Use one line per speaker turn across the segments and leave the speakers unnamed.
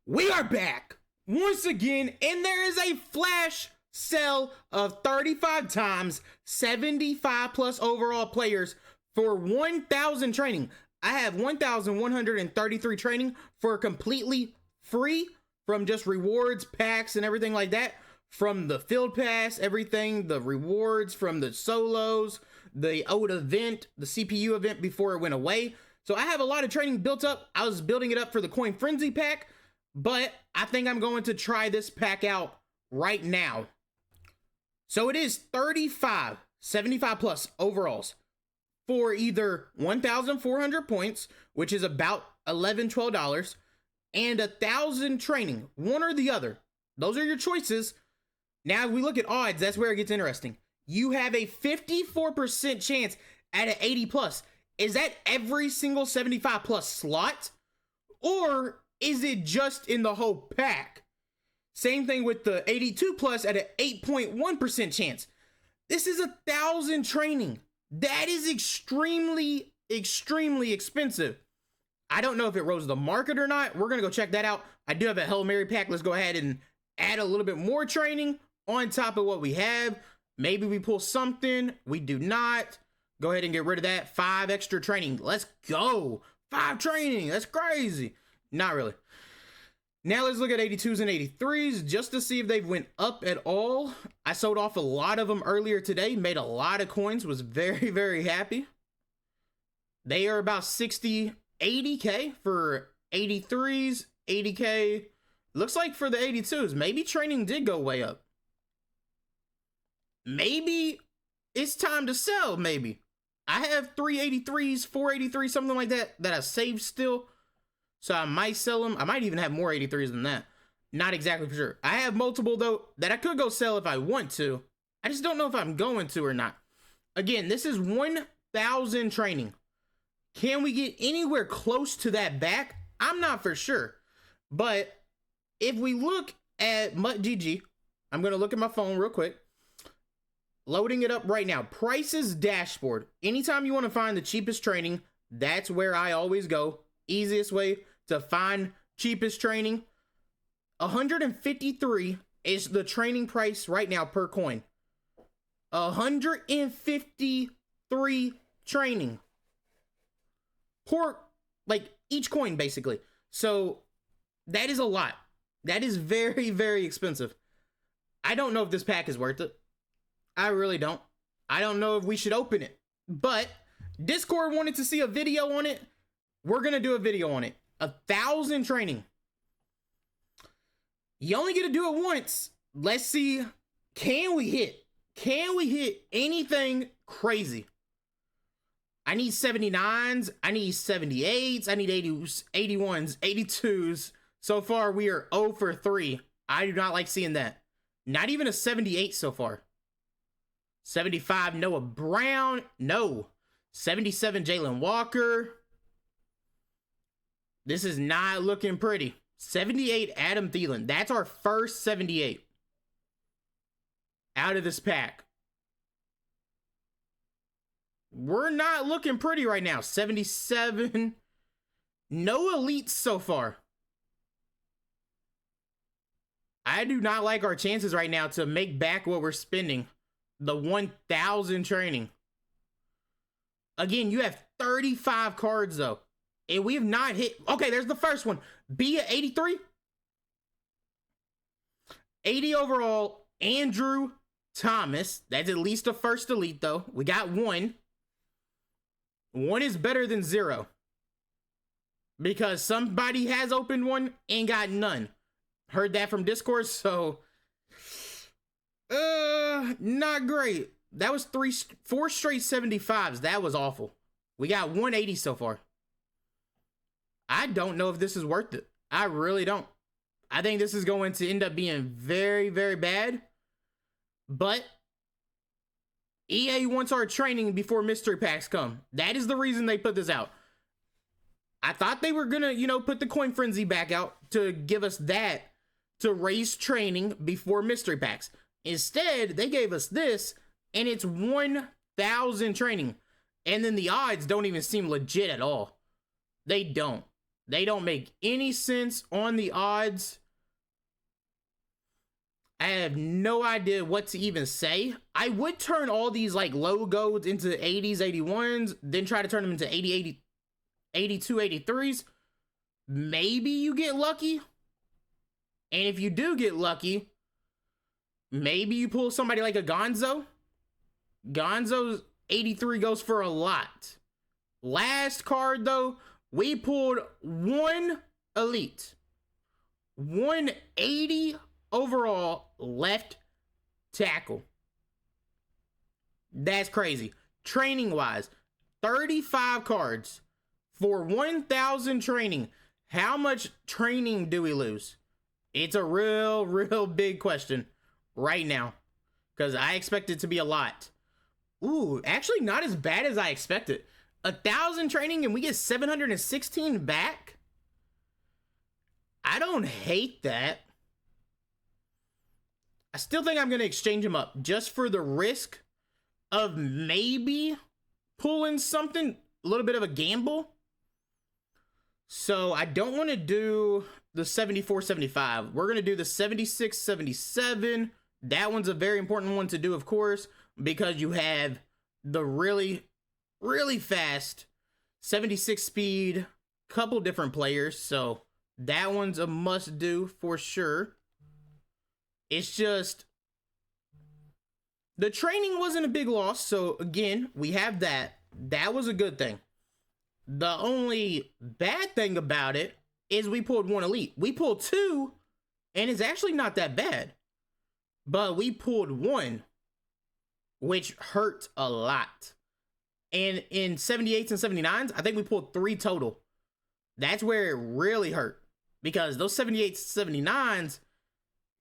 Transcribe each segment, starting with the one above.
We are back once again, and there is a flash sale of 35 times 75 plus overall players for 1,000 training. I have 1,133 training for completely free from just rewards, packs, and everything like that. From the field pass, everything, the rewards from the solos, the old event, the CPU event before it went away. So I have a lot of training built up. I was building it up for the Coin Frenzy pack, but I think I'm going to try this pack out right now. So it is 35 75 plus overalls for either 1,400 points, which is about $11-12, and 1,000 training, one or the other. Those are your choices. Now, if we look at odds, that's where it gets interesting. You have a 54% chance at an 80 plus. Is that every single 75 plus slot? Or is it just in the whole pack? Same thing with the 82 plus at an 8.1% chance. This is 1,000 training. That is extremely, extremely expensive. I don't know if it rose the market or not. We're going to go check that out. I do have a Hail Mary pack. Let's go ahead and add a little bit more training on top of what we have. Maybe we pull something. We do not. Go ahead and get rid of that. 5 extra training. Let's go. 5 training. That's crazy. Not really. Now let's look at 82s and 83s just to see if they've went up at all. I sold off a lot of them earlier today. Made a lot of coins. Was very, very happy. They are about 60, 80K for 83s, 80K. Looks like for the 82s, maybe training did go way up. Maybe it's time to sell, maybe. I have 383s, 483s, something like that I saved still. So I might sell them. I might even have more 83s than that. Not exactly for sure. I have multiple, though, that I could go sell if I want to. I just don't know if I'm going to or not. Again, this is 1,000 training. Can we get anywhere close to that back? I'm not for sure. But if we look at MUTGG, I'm going to look at my phone real quick. Loading it up right now. Prices dashboard. Anytime you want to find the cheapest training, that's where I always go. Easiest way to find cheapest training. 153 is the training price right now per coin. 153 training. Per, like, each coin, basically. So, that is a lot. That is very, very expensive. I don't know if this pack is worth it. I really don't. I don't know if we should open it. But Discord wanted to see a video on it. We're going to do a video on it. 1,000 training. You only get to do it once. Let's see. Can we hit? Can we hit anything crazy? I need 79s. I need 78s. I need 80s, 81s, 82s. So far, we are 0 for 3. I do not like seeing that. Not even a 78 so far. 75, Noah Brown. No. 77, Jalen Walker. This is not looking pretty. 78, Adam Thielen. That's our first 78 out of this pack. We're not looking pretty right now. 77. No elites so far. I do not like our chances right now to make back what we're spending. The 1,000 training. Again, you have 35 cards, though. And we have not hit... Okay, there's the first one. Be at 83. 80 overall, Andrew Thomas. That's at least a first elite, though. We got 1. 1 is better than 0. Because somebody has opened 1 and got none. Heard that from Discord, so... not great. That was 4 straight 75s. That was awful. We got 180 so far. I don't know if this is worth it. I really don't. I think this is going to end up being very, very bad. But EA wants our training before mystery packs come. That is the reason they put this out. I thought they were gonna, put the Coin Frenzy back out to give us that to raise training before mystery packs. Instead, they gave us this, and it's 1,000 training. And then the odds don't even seem legit at all. They don't. They don't make any sense on the odds. I have no idea what to even say. I would turn all these like low goals into 80s, 81s, then try to turn them into 80, 80, 82, 83s. Maybe you get lucky. And if you do get lucky, maybe you pull somebody like a Gonzo. Gonzo's 83 goes for a lot. Last card though, we pulled one elite. 180 overall left tackle. That's crazy. Training wise, 35 cards for 1,000 training. How much training do we lose? It's a real big question right now, because I expect it to be a lot. Ooh, actually not as bad as I expected. 1,000 training and we get 716 back. I don't hate that. I still think I'm going to exchange them up just for the risk of maybe pulling something, a little bit of a gamble. So I don't want to do the 74-75. We're going to do the 76-77. That one's a very important one to do, of course, because you have the really fast 76 speed, couple different players. So that one's a must do for sure. It's just the training wasn't a big loss. So again, we have that. That was a good thing. The only bad thing about it is we pulled one elite. We pulled two, and it's actually not that bad. But we pulled one, which hurt a lot. And in 78s and 79s, I think we pulled three total. That's where it really hurt. Because those 78s, 79s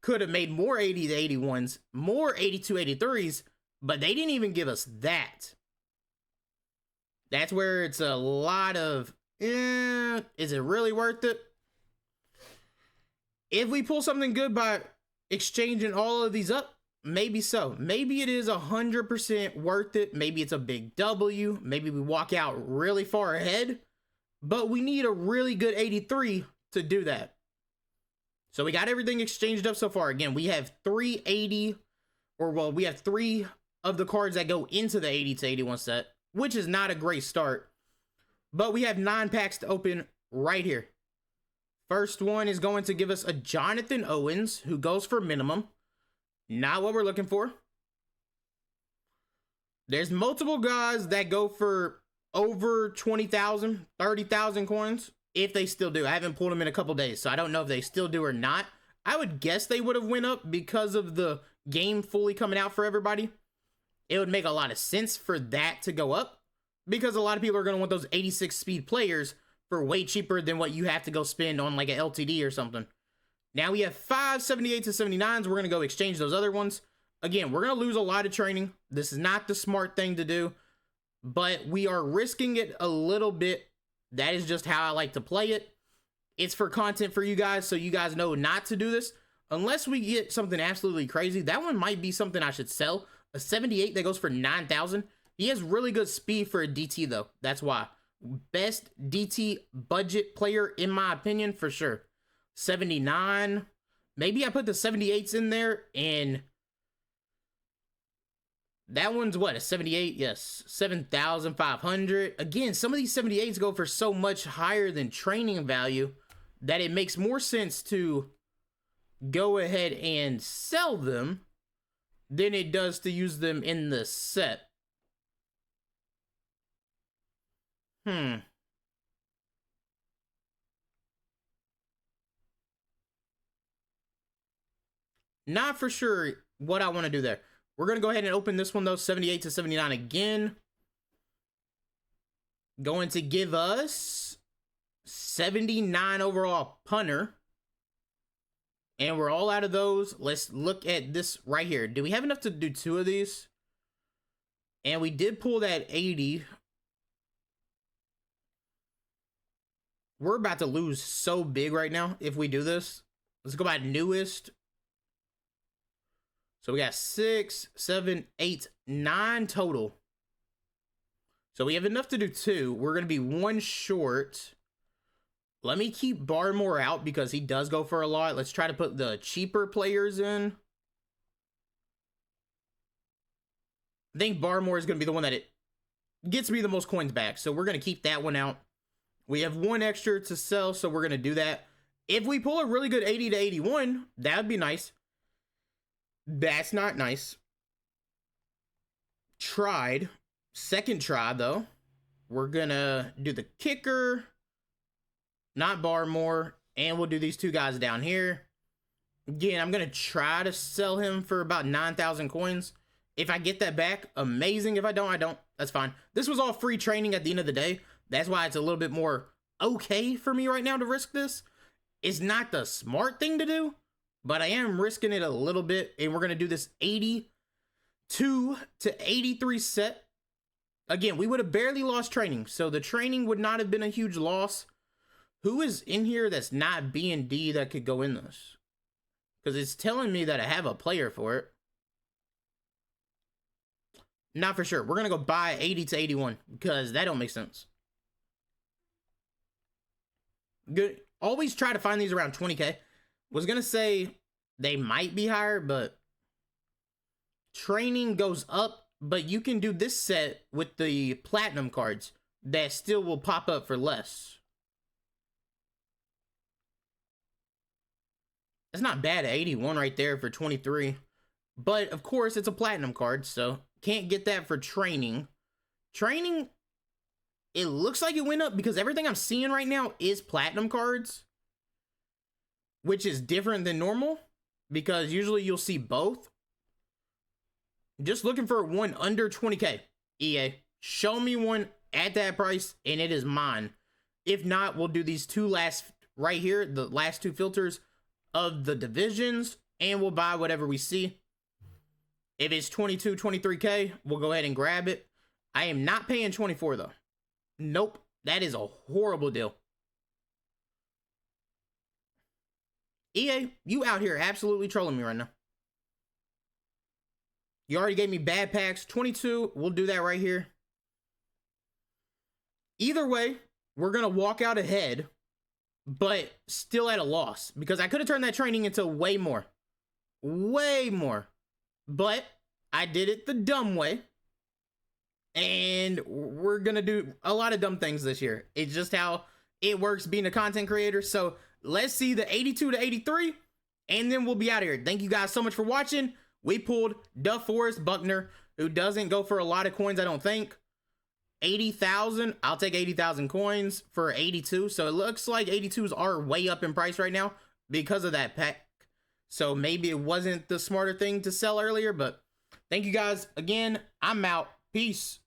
could have made more 80 to 81s, more 82, 83s, but they didn't even give us that. That's where it's a lot of, is it really worth it? If we pull something good by exchanging all of these up, maybe so. Maybe it is 100% worth it. Maybe it's a big W. Maybe we walk out really far ahead, but we need a really good 83 to do that. So we got everything exchanged up so far. Again, we have 380, or well, we have 3 of the cards that go into the 80 to 81 set, which is not a great start. But we have 9 packs to open right here. First one is going to give us a Jonathan Owens, who goes for minimum. Not what we're looking for. There's multiple guys that go for over 20,000, 30,000 coins. If they still do. I haven't pulled them in a couple days, so I don't know if they still do or not. I would guess they would have went up because of the game fully coming out for everybody. It would make a lot of sense for that to go up, because a lot of people are going to want those 86 speed players for way cheaper than what you have to go spend on like an LTD or something. Now we have 5 78 to 79s. We're going to go exchange those other ones. Again, we're going to lose a lot of training. This is not the smart thing to do, but we are risking it a little bit. That is just how I like to play it. It's for content for you guys, so you guys know not to do this. Unless we get something absolutely crazy. That one might be something I should sell. A 78 that goes for 9,000. He has really good speed for a DT, though. That's why. Best DT budget player, in my opinion, for sure. 79. Maybe I put the 78s in there, and that one's what, a 78? Yes, 7,500. Again, some of these 78s go for so much higher than training value that it makes more sense to go ahead and sell them than it does to use them in the set. Not for sure what I want to do there. We're going to go ahead and open this one, though. 78 to 79 again. Going to give us 79 overall punter. And we're all out of those. Let's look at this right here. Do we have enough to do 2 of these? And we did pull that 80. We're about to lose so big right now if we do this. Let's go by newest. So we got 6, 7, 8, 9 total. So we have enough to do 2. We're going to be 1 short Let me keep Barmore out because he does go for a lot. Let's try to put the cheaper players in. I think Barmore is going to be the one that it gets me the most coins back. So we're going to keep that one out. We have one extra to sell, so we're going to do that. If we pull a really good 80 to 81, that would be nice. That's not nice. Tried. Second try, though. We're going to do the kicker. Not Barmore. And we'll do these two guys down here. Again, I'm going to try to sell him for about 9,000 coins. If I get that back, amazing. If I don't, I don't. That's fine. This was all free training at the end of the day. That's why it's a little bit more okay for me right now to risk this. It's not the smart thing to do, but I am risking it a little bit. And we're going to do this 82 to 83 set. Again, we would have barely lost training. So the training would not have been a huge loss. Who is in here that's not B&D that could go in this? Because it's telling me that I have a player for it. Not for sure. We're going to go buy 80 to 81 because that don't make sense. Good. Always try to find these around 20K. Was going to say they might be higher, but training goes up, but you can do this set with the platinum cards that still will pop up for less. That's not bad at 81 right there for 23. But of course it's a platinum card, so can't get that for training. Training, it looks like it went up because everything I'm seeing right now is platinum cards, which is different than normal because usually you'll see both. Just looking for one under 20K. EA, show me one at that price and it is mine. If not, we'll do these two last right here, the last two filters of the divisions, and we'll buy whatever we see. If it's 22, 23K, we'll go ahead and grab it. I am not paying 24 though. Nope. That is a horrible deal. EA, you out here absolutely trolling me right now. You already gave me bad packs. 22, we'll do that right here. Either way, we're going to walk out ahead, but still at a loss because I could have turned that training into way more. Way more. But I did it the dumb way. And we're going to do a lot of dumb things this year. It's just how it works being a content creator. So let's see the 82 to 83. And then we'll be out of here. Thank you guys so much for watching. We pulled DeForest Buckner, who doesn't go for a lot of coins, I don't think. 80,000. I'll take 80,000 coins for 82. So it looks like 82s are way up in price right now because of that pack. So maybe it wasn't the smarter thing to sell earlier, but thank you guys again. I'm out. Peace.